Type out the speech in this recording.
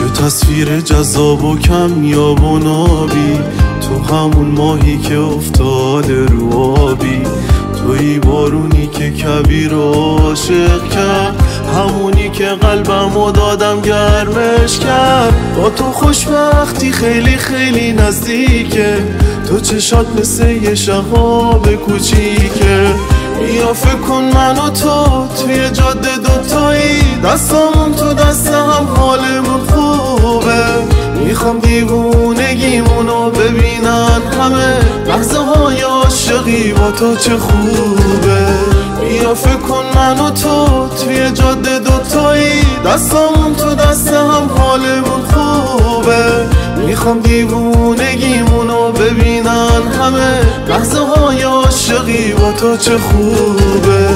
چه تصویر جذاب و کمیاب و نابی، تو همون ماهی که افتاده رو آبی، توی بارونی که کبیر عاشق کرد، همونی که قلبمو دادم گرمش کرد. با تو خوشبختی خیلی خیلی نزدیکه، تو چشات مثل یه شهاب کوچیکه. بیا فکر کن من و تو توی جاده دوتایی، دستامون تو دست هم حالمون خوبه. میخوام دیوونگیمونو ببینن همه، لحظه های عاشقی با تو چه خوبه. بیا فکر کن من و تو توی جاده دوتایی، دستامون تو دست هم حالمون خوبه. میخوام دیوونگیمونو ببینن همه، لحظه های عاشقی با تو چه خوبه.